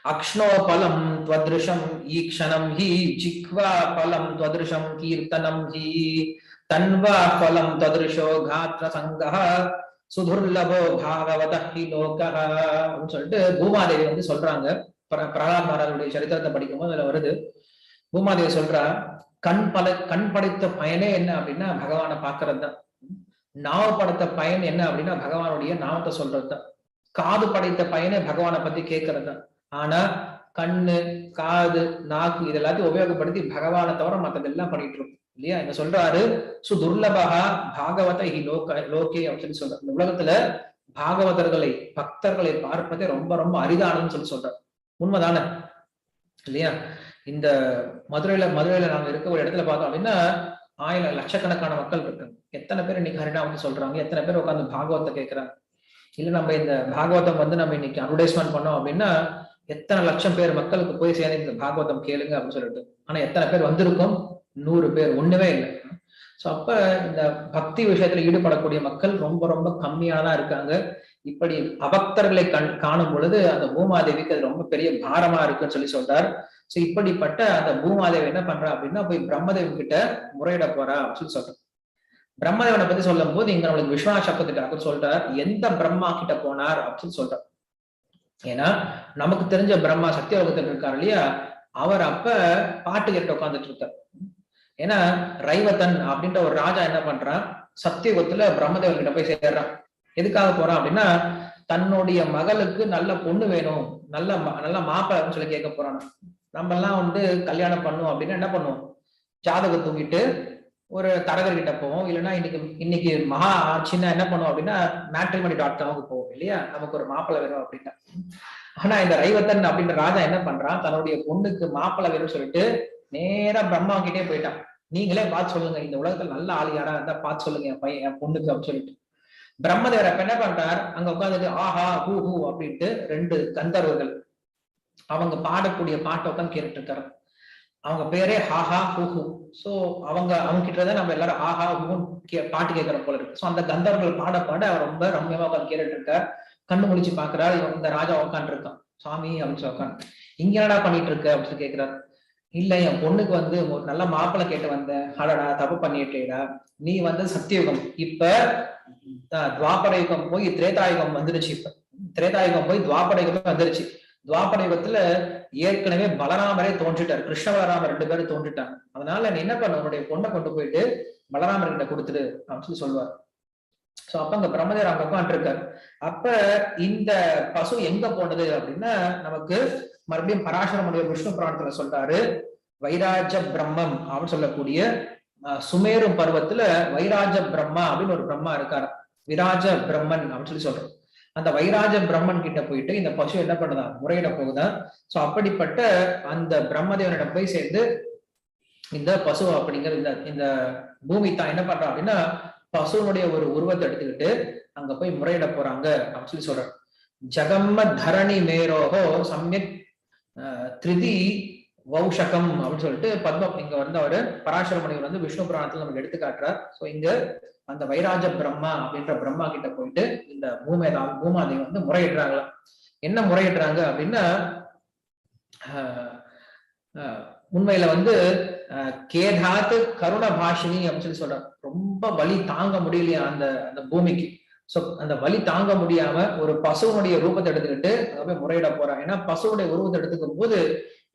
அக்ஷ்ணோ பலம் த்வத்ருஷம் ஈக்ஷணம் ஹி ஜிக்வா பலம் த்வத்ருஷம் கீர்த்தனம் ஹி தன்வா பலம் ததுருஷோ காத்ர சங்கஹ சுதுர்லபோ பாகவத ஹி லோகஹ அப்படின்னு சொல்லிட்டு பூமாதேவி வந்து சொல்றாங்க. பிரகலாத் மகாராஜுடைய சரித்திரத்தை படிக்கும்போது அதுல வருது. பூமாதேவி சொல்றா, கண் படைத்த பயனே என்ன அப்படின்னா பகவானை பாக்குறது தான். நாவ படைத்த பயன் என்ன அப்படின்னா பகவானுடைய நாமத்தை சொல்றதுதான். காது படைத்த பயனே பகவானை பத்தி கேட்கறது தான். ஆனா கண்ணு, காது, நாக்கு இது எல்லாத்தையும் உபயோகப்படுத்தி பகவானை தவிர மற்றதெல்லாம் பண்ணிட்டு இருக்கும் இல்லையா? என்ன சொல்றாரு, சுதுர்லபகா பாகவத ஹி லோகே அப்படின்னு சொல்றாரு. இந்த உலகத்துல பாகவதர்களை, பக்தர்களை பார்ப்பதே ரொம்ப ரொம்ப அரிதானதுன்னு சொல்றாரு. உண்மைதானே இல்லையா? இந்த மதுரையில நாங்க இருக்க ஒரு இடத்துல பார்த்தோம் அப்படின்னா லட்சக்கணக்கான மக்கள் இருக்காங்க. எத்தனை பேர் இன்னைக்கு ஹரினா வந்து சொல்றாங்க, எத்தனை பேர் உட்காந்து பாகவத்தை கேட்கிறாங்க. இல்ல நம்ம இந்த பாகவதம் வந்து நம்ம இன்னைக்கு அட்வர்டைஸ்மெண்ட் பண்ணோம் அப்படின்னா எத்தனை லட்சம் பேர் மக்களுக்கு போய் சேர்ந்து இந்த பாகவதம் கேளுங்க அப்படின்னு சொல்லிட்டு. ஆனா எத்தனை பேர் வந்திருக்கும்? 100 பேர், ஒண்ணுமே இல்லை. சோ அப்ப இந்த பக்தி விஷயத்துல ஈடுபடக்கூடிய மக்கள் ரொம்ப ரொம்ப கம்மியாதான் இருக்காங்க. இப்படி அபக்தர்களை காணும் பொழுது அந்த பூமாதேவிக்கு அது ரொம்ப பெரிய பாரமா இருக்குன்னு சொல்றார். சோ இப்படிப்பட்ட அந்த பூமாதேவி என்ன பண்றா அப்படின்னா போய் பிரம்மதேவன் கிட்ட முறையிட போறா அப்படின்னு சொல்றார். பிரம்மதேவனை பத்தி சொல்லும் போது இங்க நம்மளுக்கு விஸ்வநாத சக்கரத்துக்கு சொல்றார், எந்த பிரம்மா கிட்ட போனார் அப்படின்னு சொல்றார். ஏன்னா நமக்கு தெரிஞ்ச பிரம்மா சத்தியலோகத்தில் இருக்காரு இல்லையா, அவர் அப்ப பாட்டு கேட்டு உட்காந்துட்டு இருக்கார். ஏன்னா ரைவதன் அப்படின்ற ஒரு ராஜா என்ன பண்றான், சத்தியகுத்துல பிரம்மதேவன் கிட்ட போய் சேர்றான். எதுக்காக போறான் அப்படின்னா தன்னுடைய மகளுக்கு நல்ல பொண்ணு வேணும், நல்ல மாப்பிள்ளைன்னு சொல்லி கேட்க போறான். நம்ம எல்லாம் வந்து கல்யாணம் பண்ணுவோம் அப்படின்னா என்ன பண்ணுவோம், ஜாதகம் தூங்கிட்டு ஒரு தரகர்கிட்ட போவோம், இல்லைன்னா இன்னைக்கு மகா ஆட்சின்னா என்ன பண்ணுவோம் அப்படின்னா matrimony.com போவோம் இல்லையா, நமக்கு ஒரு மாப்பிள்ளை வேணும் அப்படின்னா. ஆனா இந்த ரைவதன் அப்படின்ற ராஜா என்ன பண்றான், தன்னுடைய பொண்ணுக்கு மாப்பிள்ளை வேணும்னு சொல்லிட்டு நேரா பிரம்மா கிட்டே போயிட்டான். நீங்களே பார்த்து சொல்லுங்க, இந்த உலகத்துல நல்ல ஆள் யாரா இருந்தா பார்த்து சொல்லுங்க என் பையன், என் பொண்ணுக்கு அப்படின்னு சொல்லிட்டு. பிரம்மதேவர் அப்ப என்ன பண்றார், அங்க உட்காந்துட்டு ஆஹா ஹூ ஹூ அப்படின்ட்டு 2 கந்தர்வர்கள் அவங்க பாடக்கூடிய பாட்டை உட்காந்து கேட்டுட்டு இருக்காரு. அவங்க பேரே ஹாஹா ஹூ ஹூ. சோ அவங்க கிட்டதான் நம்ம எல்லாரும் ஆஹா ஹூன்னு பாட்டு கேட்கற போல இருக்கு. சோ அந்த கந்தர்வர்கள் பாட அவர் ரொம்ப ரம்யமா உட்காந்து கேட்டுட்டு இருக்கார். கண்ணு முடிச்சு பாக்குறாரு, இந்த ராஜா உட்காந்து இருக்கான். சாமி அப்படின்னு சொல்லி உட்காந்து, இங்க என்னடா பண்ணிட்டு இருக்க அப்படின்னு கேட்கிறாரு. இல்ல என் பொண்ணுக்கு வந்து ஒரு நல்ல மாப்பிள்ளை கேட்டு வந்தேன். அடடா தப்பு பண்ணிட்டேடா, நீ வந்து சத்தியுகம், இப்ப துவாபர யுகம் போய் திரேதாயுகம் வந்துருச்சு. இப்ப திரேதாயுகம் போய் துவாபர யுகமே வந்துருச்சு. துவாபர யுகத்துல ஏற்கனவே பலராமரே தோன்றிட்டார், கிருஷ்ண பலராமர் 2 பேரும் தோன்றிட்டாங்க. அதனால நீ என்ன பண்ண, உன்னுடைய பொண்ணை கொண்டு போயிட்டு பலராமர் கிட்ட கொடுத்துடு அப்படின்னு சொல்லி சொல்லுவார். சோ அப்ப அங்க பிரம்மதேவர் அங்க உட்காந்து இருக்காரு. அப்ப இந்த பசு எங்க போனது அப்படின்னா நமக்கு மறுபடியும் பராசரமுடைய விஷ்ணு புராணத்துல சொல்றாரு, வைராஜ பிரம்மம் அப்படின்னு சொல்லக்கூடிய சுமேரு பருவத்துல வைராஜ பிரம்மா அப்படின்னு ஒரு பிரம்மா இருக்காரு, விராஜ பிரம்மன் அப்படின்னு சொல்லி சொல்றோம். அந்த வைராஜ பிரம்மன் கிட்ட போயிட்டு இந்த பசு என்ன பண்ணுதா, முறையிட போகுதா. சோ அப்படிப்பட்ட அந்த பிரம்மதேவனிடம் போய் சேர்ந்து இந்த பசு அப்படிங்கிற இந்த பூமி தான் என்ன பண்றா அப்படின்னா பசுனுடைய ஒரு உருவத்தை எடுத்துக்கிட்டு அங்க போய் முறையிட போறாங்க அப்படின்னு சொல்லி சொல்றாரு. ஜகம்ம தரணி மேரோகோ சமயக் திரிதி வௌஷகம் அப்படின்னு சொல்லிட்டு பத்மம் இங்க வந்து அவரு பராசர முனிவர் வந்து விஷ்ணு புராணத்துல நமக்கு எடுத்து காட்டுறார். சோ இங்க அந்த வைராஜ பிரம்மா அப்படின்ற பிரம்மா கிட்ட போயிட்டு இந்த பூமாதேவி வந்து முறையிடுறாங்களா. என்ன முறையிடுறாங்க அப்படின்னா உண்மையில வந்து கேதாத் கருண பாஷினி அப்படின்னு சொல்லி சொல்றாங்க. ரொம்ப வலி தாங்க முடியலையா அந்த பூமிக்கு. சோ அந்த வலி தாங்க முடியாம ஒரு பசுவனுடைய ரூபத்தை எடுத்துக்கிட்டு அங்க போய் முறையிட போறாங்க. ஏன்னா பசுவுடைய உருவத்தை எடுத்துக்கும் போது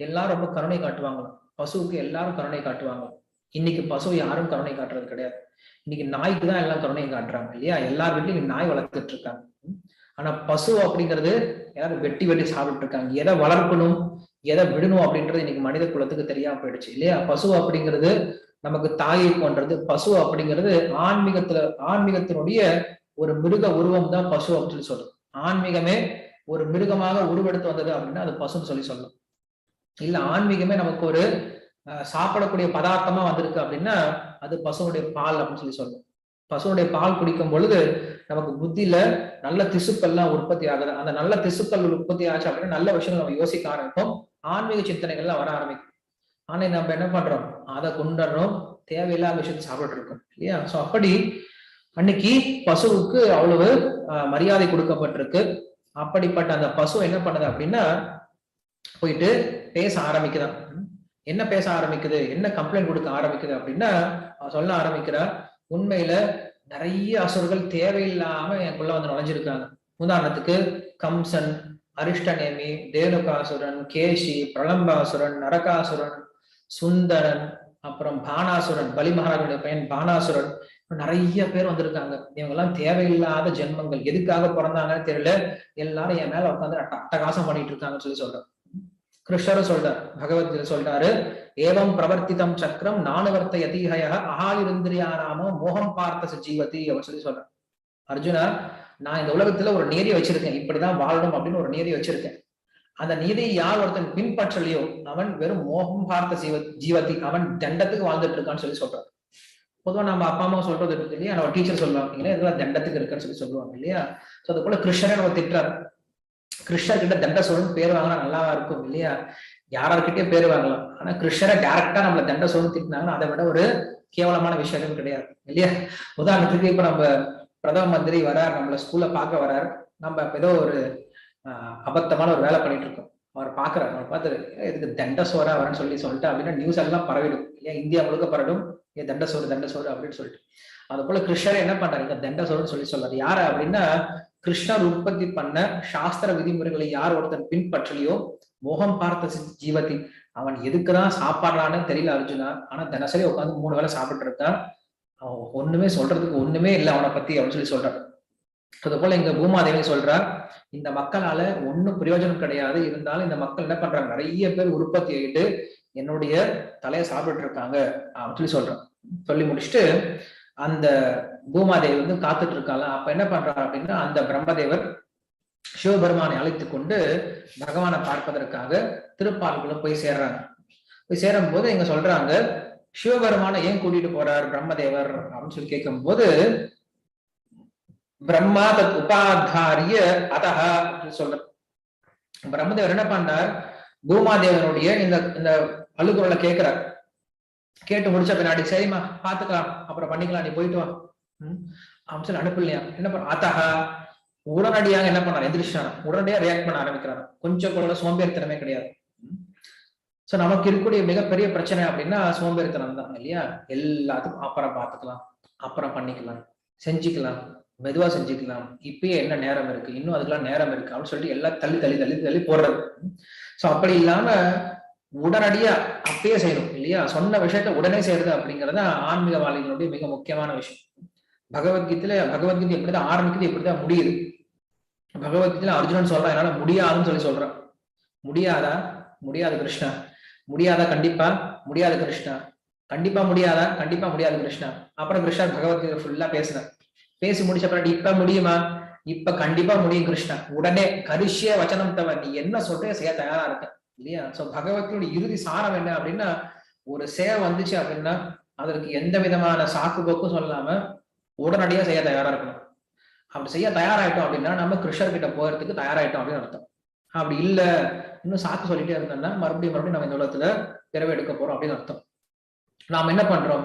எல்லாரும் ரொம்ப கருணை காட்டுவாங்களாம். பசுவுக்கு எல்லாரும் கருணை காட்டுவாங்க. இன்னைக்கு பசு யாரும் கருணை காட்டுறது கிடையாது. இன்னைக்கு நாய்க்கு தான் எல்லாம் கருணை காட்டுறாங்க இல்லையா, எல்லார் வீட்லயும் நாய் வளர்த்துட்டு இருக்காங்க. ஆனா பசு அப்படிங்கிறது யாரும் வெட்டி சாப்பிட்டு இருக்காங்க. எதை வளர்க்கணும் எதை விடணும் அப்படின்றது இன்னைக்கு மனித குலத்துக்கு தெரியாம போயிடுச்சு இல்லையா. பசு அப்படிங்கிறது நமக்கு தாயை போன்றது. பசு அப்படிங்கிறது ஆன்மீகத்தினுடைய ஒரு மிருக உருவம் தான் பசு அப்படின்னு சொல்றோம். ஆன்மீகமே ஒரு மிருகமாக உருவெடுத்து வந்தது அப்படின்னா அது பசுன்னு சொல்லி சொல்லலாம். இல்ல ஆன்மீகமே நமக்கு ஒரு சாப்பிடக்கூடிய பதார்த்தமா வந்திருக்கு அப்படின்னா அது பசுனுடைய பால் அப்படின்னு சொல்லி சொல்லணும். பசுனுடைய பால் குடிக்கும் பொழுது நமக்கு புத்தியில நல்ல திசுக்கள்லாம் உற்பத்தி ஆகுது. அந்த நல்ல திசுக்கள் உற்பத்தி ஆச்சு அப்படின்னா நல்ல விஷயங்கள் நம்ம யோசிக்க ஆரம்பிப்போம், ஆன்மீக சிந்தனைகள்லாம் வர ஆரம்பிக்கும். ஆனா நம்ம என்ன பண்றோம், அதை கொண்டுறோம், தேவையில்லாத விஷயத்தை சாப்பிட்டு இருக்கோம் இல்லையா. சோ அப்படி அன்னைக்கு பசுவுக்கு அவ்வளவு மரியாதை கொடுக்கப்பட்டிருக்கு. அப்படிப்பட்ட அந்த பசு என்ன பண்ணுது அப்படின்னா போயிட்டு பேச ஆரம்பிக்கிறான். என்ன பேச ஆரம்பிக்குது, என்ன கம்ப்ளைண்ட் கொடுக்க ஆரம்பிக்குது அப்படின்னா சொல்ல ஆரம்பிக்கிறா, உண்மையில நிறைய அசுரர்கள் தேவையில்லாம எனக்குள்ள வந்து நுழைஞ்சிருக்காங்க. உதாரணத்துக்கு கம்சன், அரிஷ்டநேமி, தேனுகாசுரன், கேசி, பிரலம்பாசுரன், நரகாசுரன், சுந்தரன், அப்புறம் பானாசுரன், பலி மகாராஜனுடைய பையன் பானாசுரன், நிறைய பேர் வந்திருக்காங்க. இவங்க எல்லாம் தேவையில்லாத ஜென்மங்கள், எதுக்காக பிறந்தாங்கன்னு தெரியல, எல்லாரும் என் மேல உட்காந்து அட்டகாசம் பண்ணிட்டு இருக்காங்கன்னு சொல்லி சொல்றேன். கிருஷ்ணரும் சொல்றார், பகவத்கீதை சொல்றாரு, ஏவம் பிரவர்த்திதம் சக்கரம் நானுவர்த்த யதீஹய அஹாயிந்திரியாராமோ மோகம் பார்த்த ஜீவதி அப்படின்னு சொல்லி சொல்றார். அர்ஜுனா, நான் இந்த உலகத்துல ஒரு நீதியை வச்சிருக்கேன், இப்படிதான் வாழணும் அப்படின்னு ஒரு நீதியை வச்சிருக்கேன். அந்த நீதியை யார் ஒருத்தன் பின்பற்றலையோ அவன் வெறும் மோகம் பார்த்த ஜீவதி, அவன் தண்டத்துக்கு வாழ்ந்துட்டு இருக்கான்னு சொல்லி சொல்றாரு. பொதுவா நம்ம அப்பா அம்மா சொல்றது இருக்கு இல்லையா, நம்ம டீச்சர் சொல்லுவாங்க இல்லையா, இதெல்லாம் தண்டத்துக்கு இருக்குன்னு சொல்லி சொல்லுவாங்க இல்லையா. சோ அது போல கிருஷ்ணரை நம்ம திட்டுறாரு. கிருஷ்ணர் கிட்ட தண்டசோரன் பேர் வாங்கினா நல்லாவா இருக்கும் இல்லையா, யாரார்கிட்டயே பேர் வாங்கலாம். ஆனா கிருஷ்ணரை டைரக்டா நம்மள தண்டசோரன் திட்டினாங்கன்னா அதை விட ஒரு கேவலமான விஷயம் கிடையாது இல்லையா. உதாரணத்துக்கு இப்ப நம்ம பிரதம மந்திரி வரார், நம்மள ஸ்கூல்ல பார்க்க வரார், நம்ம ஏதோ ஒரு அபத்தமான ஒரு வேலை பண்ணிட்டு இருக்கோம், அவர் பாக்குறாரு, அவர் பார்த்து இதுக்கு தண்டசோரா வரேன்னு சொல்லிட்டு அப்படின்னா நியூஸ் எல்லாம் பரவிடும் இல்லையா, இந்தியா முழுக்க பரவிடும், ஏன் தண்டசோறு தண்டசோறு அப்படின்னு சொல்லிட்டு. அது போல கிருஷ்ணரை என்ன பண்றாரு, இங்க தண்டசோறுன்னு சொல்லி சொல்றாரு. யாரு அப்படின்னா கிருஷ்ணர் உற்பத்தி பண்ண சாஸ்திர விதிமுறைகளை யார் ஒருத்தன் பின்பற்றலையோ மோகம் பார்த்த ஜீவதி, அவன் எதுக்குதான் சாப்பாடுறான்னு தெரியல அர்ஜுனா, ஆனா தினசரி உட்காந்து 3 வேளை சாப்பிட்டு இருக்கான், அவன் ஒண்ணுமே சொல்றதுக்கு ஒண்ணுமே இல்லை அவனை பத்தி அப்படின்னு சொல்லி சொல்றான். அது போல இங்க பூமாதேவி சொல்றா, இந்த மக்களால ஒன்னும் பிரயோஜனம் கிடையாது, இருந்தாலும் இந்த மக்கள் என்ன பண்றாங்க, நிறைய பேர் உற்பத்தி ஆகிட்டு என்னுடைய தலையை சாப்பிட்டு இருக்காங்க அப்படின்னு சொல்லி சொல்றான். சொல்லி முடிச்சுட்டு அந்த பூமாதேவி வந்து காத்துட்டு இருக்காங்க. அப்ப என்ன பண்றாரு அப்படின்னா அந்த பிரம்மதேவர் சிவபெருமானை அழைத்து கொண்டு பகவானை பார்ப்பதற்காக திருப்பால்குள்ள போய் சேர்றாங்க. போய் சேரும் போது இங்க சொல்றாங்க, சிவபெருமானை ஏன் கூட்டிட்டு போறார் பிரம்மதேவர் அப்படின்னு சொல்லி கேட்கும் போது, பிரம்மா தத் உபாதாரிய அதஹா அப்படின்னு சொல்ற. பிரம்மதேவர் என்ன பண்ணார், பூமாதேவனுடைய இந்த அழுகுரலை கேட்கிறார். கேட்டு முடிச்ச பின்னாடி சரிம்மா பாத்துக்கலாம், அப்புறம் பண்ணிக்கலாம், நீ போயிட்டு வா அப்படின்னு சொல்லி அனுப்பலையா. என்ன பண்ண அதஹா, உடனடியாக என்ன பண்ணார், எந்திரிச்சார், உடனடியாக ரியாக்ட் பண்ண ஆரம்பிக்கிறார். கொஞ்சம் கூட சோம்பேறித்தனமே கிடையாது. சோ நமக்கு இருக்கக்கூடிய மிகப்பெரிய பிரச்சனை அப்படின்னா சோம்பேறித்தனம் தான் இல்லையா. எல்லாத்துக்கும் அப்புறம் பார்த்துக்கலாம், அப்புறம் பண்ணிக்கலாம், செஞ்சுக்கலாம், மெதுவா செஞ்சுக்கலாம், இப்பயே என்ன நேரம் இருக்கு, இன்னும் அதுக்கெல்லாம் நேரம் இருக்கு அப்படின்னு சொல்லிட்டு எல்லாம் தள்ளி தள்ளி தள்ளி தள்ளி போடுறது. சோ அப்படி இல்லாம உடனடியா அப்பயே செய்யணும் இல்லையா, சொன்ன விஷயத்த உடனே செய்யறது அப்படிங்கறது ஆன்மீகவாதிகளுடைய மிக முக்கியமான விஷயம். பகவத்கீதை எப்படிதான் ஆரம்பிக்குது, எப்படிதான் முடியுது. பகவத்கீதையில அர்ஜுனன் சொல்றான், என்னால முடியாதுன்னு சொல்லி சொல்றான். முடியாதா, முடியாது கிருஷ்ணா. முடியாதா, கண்டிப்பா முடியாது கிருஷ்ணா. கண்டிப்பா முடியாதா, கண்டிப்பா முடியாது கிருஷ்ணா. அப்புறம் கிருஷ்ணா பகவத்கீதை ஃபுல்லா பேசுறேன். பேசி முடிச்ச பிறகு இப்ப முடியுமா, இப்ப கண்டிப்பா முடியும் கிருஷ்ணா, உடனே கரிஷ்ய வச்சனம் தவ, நீ என்ன சொல்ற செய்ய தயாரா இருக்க இல்லையா. சோ பகவத்கீதையோட இறுதி சாரம் என்ன அப்படின்னா, ஒரு சேவை வந்துச்சு அப்படின்னா அதற்கு எந்த விதமான சாக்கு போக்கும் சொல்லாம உடனடியா செய்ய தயாரா இருக்கணும். அப்படி செய்ய தயாராயிட்டோம் அப்படின்னா நம்ம கிருஷ்ணர்கிட்ட போறதுக்கு தயாராயிட்டோம் அப்படின்னு அர்த்தம். அப்படி இல்ல இன்னும் சாக்கு சொல்லிட்டே இருந்தோம்னா மறுபடியும் நம்ம இந்த உலகத்துல பிறவை எடுக்க போறோம் அப்படின்னு அர்த்தம். நாம் என்ன பண்றோம்,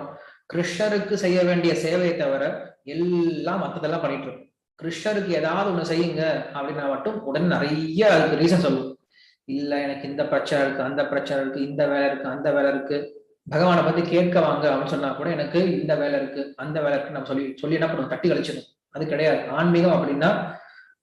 கிருஷ்ணருக்கு செய்ய வேண்டிய சேவையை தவிர எல்லாம் மத்ததெல்லாம் பண்ணிட்டு இருக்கோம். கிருஷ்ணருக்கு ஏதாவது ஒண்ணு செய்யுங்க அப்படின்னா மட்டும் உடனே நிறைய அதுக்கு ரீசன் சொல்லுவோம். இல்ல எனக்கு இந்த பிரச்சனை இருக்கு, அந்த பிரச்சனை இருக்கு, இந்த வேலை இருக்கு, அந்த வேலை இருக்கு, பகவானை பத்தி கேட்க வாங்க அப்படின்னு சொன்னா கூட எனக்கு இந்த வேலை இருக்கு, அந்த வேலை இருக்கு நம்ம சொல்லி என்ன பண்ணுவோம், தட்டி கழிச்சிடும். அது கிடையாது. ஆன்மீகம் அப்படின்னா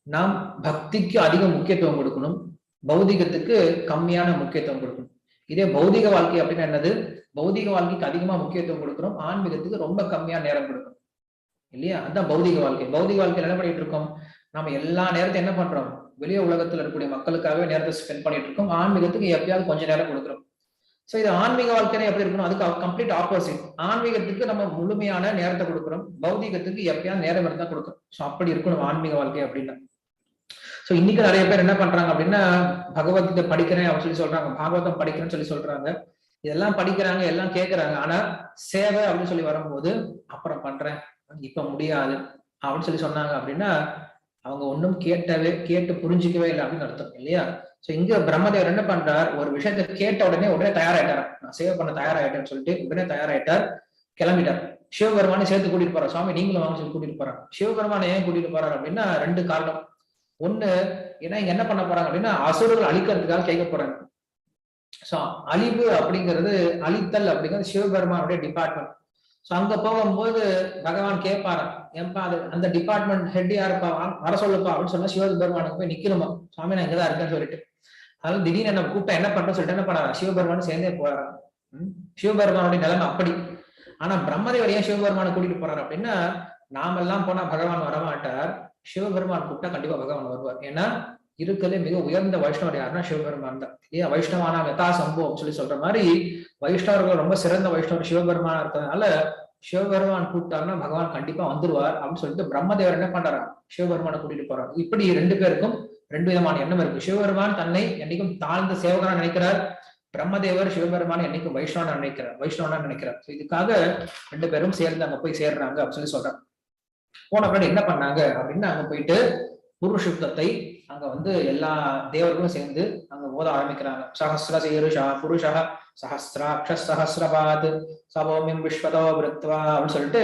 நாம் பக்திக்கு அதிக முக்கியத்துவம் கொடுக்கணும், பௌதிகத்துக்கு கம்மியான முக்கியத்துவம் கொடுக்கணும். இதே பௌதிக வாழ்க்கை அப்படின்னா என்னது, பௌதிக வாழ்க்கைக்கு அதிகமா முக்கியத்துவம் கொடுக்கணும், ஆன்மீகத்துக்கு ரொம்ப கம்மியா நேரம் கொடுக்கணும் இல்லையா. அதுதான் பௌதிக வாழ்க்கை. பௌதிக வாழ்க்கையில என்ன பண்ணிட்டு இருக்கோம், நம்ம எல்லா நேரத்தையும் என்ன பண்றோம், வெளிய உலகத்துல இருக்கக்கூடிய மக்களுக்காகவே நேரத்தை ஸ்பெண்ட் பண்ணிட்டு இருக்கோம். ஆன்மீகத்துக்கு எப்பயாவது கொஞ்ச நேரம் கொடுக்குறோம். சோ இது ஆன்மீக வாழ்க்கையில எப்படி இருக்கணும், அதுக்கு கம்ப்ளீட் ஆப்போசிட். ஆன்மீகத்துக்கு நம்ம முழுமையான நேரத்தை கொடுக்குறோம், பௌதிகத்துக்கு எப்பயாவது நேரம் இருந்தா கொடுக்குறோம். சோ அப்படி இருக்கணும் ஆன்மீக வாழ்க்கை அப்படின்னா. சோ இன்னைக்கு நிறைய பேர் என்ன பண்றாங்க அப்படின்னா, பகவத்கீதை படிக்கிறேன் அப்படின்னு சொல்லி சொல்றாங்க, பாகவதம் படிக்கிறேன்னு சொல்லி சொல்றாங்க, இதெல்லாம் படிக்கிறாங்க, எல்லாம் கேட்கறாங்க. ஆனா சேவை அப்படின்னு சொல்லி வரும்போது அப்புறம் பண்றேன், இப்ப முடியாது அப்படின்னு சொல்லி சொன்னாங்க அப்படின்னா அவங்க ஒன்னும் கேட்டு புரிஞ்சிக்கவே இல்லை அப்படின்னு அர்த்தம் இல்லையா. சோ இங்க பிரம்மதேவர் என்ன பண்றார், ஒரு விஷயத்த கேட்ட உடனே தயாராயிட்டார், நான் சேவை பண்ண தயாராயிட்டேன்னு சொல்லிட்டு உடனே தயாராயிட்டார், கிளம்பிட்டார். சிவபெருமானை சேர்த்து கூட்டிட்டு போறார், சுவாமி நீங்களும் வாங்க சொல்லி கூட்டிட்டு போறாங்க. சிவபெருமானை ஏன் கூட்டிட்டு போறாரு அப்படின்னா 2 காரணம். ஒண்ணு, ஏன்னா இங்க என்ன பண்ண போறாங்க அப்படின்னா அசுரர்கள் அழிக்கிறதுக்காக கேட்க போறாங்க. சோ அழிவு அப்படிங்கிறது, அழித்தல் அப்படிங்கிறது சிவபெருமானுடைய டிபார்ட்மெண்ட். சோ அங்க போகும்போது பகவான் கேட்பாராம், ஏன்பா அது அந்த டிபார்ட்மெண்ட் ஹெட் யாருப்பா, வர சொல்லுப்பா அப்படின்னு சொன்னா சிவபெருமானுக்கு போய் நிக்கணுமா, சுவாமி நான் இங்கதான் இருக்கேன்னு சொல்லிட்டு. அதாவது திடீர்னு என்ன கூப்பிட்டா என்ன பண்றோம் சொல்லிட்டு என்ன பண்ணாரா, சிவபெருமான் சேர்ந்தே போறாராம். சிவபெருமானுடைய நிலைமை அப்படி. ஆனா பிரம்மதேவர் ஏன் சிவபெருமானை கூட்டிட்டு போறாரு அப்படின்னா, நாமெல்லாம் போனா பகவான் வரமாட்டார், சிவபெருமான் கூப்பிட்டா கண்டிப்பா பகவான் வருவார். ஏன்னா இருக்கிறதுல மிக உயர்ந்த வைஷ்ணவர் யாருன்னா சிவபெருமான் தான். ஏன் வைஷ்ணவானா யதா சம்பவம் சொல்லி சொல்ற மாதிரி வைஷ்ணவர்கள் ரொம்ப சிறந்த வைஷ்ணவர் சிவபெருமானா இருக்கிறதுனால சிவபெருமான் கூப்பிட்டாருன்னா பகவான் கண்டிப்பா வந்துருவார் அப்படின்னு சொல்லிட்டு பிரம்மதேவர் என்ன பண்றாரு, சிவபெருமானை கூட்டிட்டு போறாரு. இப்படி ரெண்டு பேருக்கும் ரெண்டு விதமான எண்ணம் இருக்கு. சிவபெருமான் தன்னை என்னைக்கும் தாழ்ந்த சேவகனா நினைக்கிறார், பிரம்மதேவர் சிவபெருமான் என்னைக்கும் வைஷ்ணவனா நினைக்கிறார். இதுக்காக ரெண்டு பேரும் சேர்ந்து அங்க போய் சேர்றாங்க அப்படின்னு சொல்லி சொல்றாங்க. போன பின்னாடி என்ன பண்ணாங்க அப்படின்னா, அங்க போயிட்டு புருஷுப்தத்தை அங்க வந்து எல்லா தேவர்களும் சேர்ந்து அங்க ஓத ஆரம்பிக்கிறாங்க. சஹஸ்ர சீருஷா புருஷா சஹஸ்ராட்ச சஹஸ்ரபாத் சவோமியம் விஸ்வதோ விருத்வா அப்படின்னு சொல்லிட்டு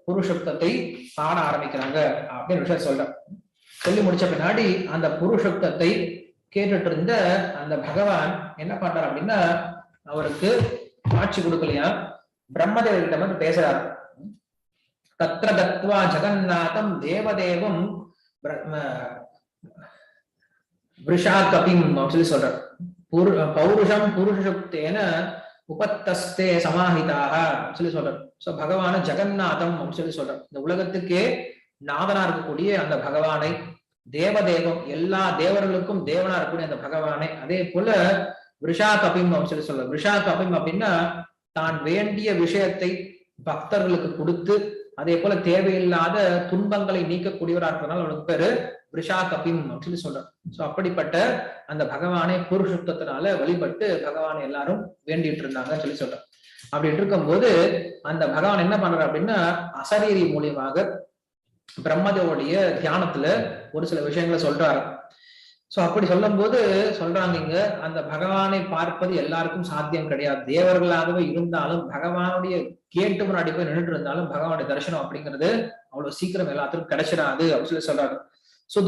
புருஷுப்தத்தை பாட ஆரம்பிக்கிறாங்க அப்படின்னு விஷயம் சொல்றேன். சொல்லி முடிச்ச பின்னாடி அந்த புருஷுப்தத்தை கேட்டுட்டு இருந்த அந்த பகவான் என்ன பண்றாரு அப்படின்னா, அவருக்கு காட்சி கொடுக்கலையா, பிரம்மதேவர்கிட்ட வந்து பேசுறாரு. தத்ர தத்வா ஜெகநாதம் தேவதேவம் விஷாகபிம் சொல்லி சொல்றார். பௌருஷம் புருஷுக்தேன உபத்தஸ்தே சமாஹிதாக சொல்லி சொல்றார். சோ பகவான ஜெகநாதம் சொல்லி சொல்றார். இந்த உலகத்துக்கே நாதனா இருக்கக்கூடிய அந்த பகவானை, தேவதேவம் எல்லா தேவர்களுக்கும் தேவனா இருக்கக்கூடிய அந்த பகவானை, அதே போல விஷாகபிம் சொல்லி சொல்ற. விஷாகபிம் அப்படின்னா தான் வேண்டிய விஷயத்தை பக்தர்களுக்கு கொடுத்து அதே போல தேவையில்லாத துன்பங்களை நீக்கக்கூடியவரா இருக்கிறதுனால அவனுக்கு பேரு விஷாகபிம் சொல்லி சொல்றார். சோ அப்படிப்பட்ட அந்த பகவானை புருஷுத்தத்தினால வழிபட்டு பகவானை எல்லாரும் வேண்டிட்டு இருந்தாங்கன்னு சொல்லி சொல்றார். அப்படி இருக்கும்போது அந்த பகவான் என்ன பண்றாரு அப்படின்னா, அசரீரி மூலியமாக பிரம்மதேவனுடைய தியானத்துல ஒரு சில விஷயங்களை சொல்றாரு. சோ அப்படி சொல்லும் போது சொல்றாங்க, இங்க அந்த பகவானை பார்ப்பது எல்லாருக்கும் சாத்தியம் கிடையாது. தேவர்களாகவே இருந்தாலும் பகவானுடைய கேட்டு முன்னாடி போய் நின்றுட்டு இருந்தாலும் பகவானுடைய தரிசனம் அப்படிங்கிறது அவ்வளவு சீக்கிரம் எல்லாத்துக்கும் கிடைச்சிடாது அப்படின்னு சொல்லி சொல்றாரு. சோ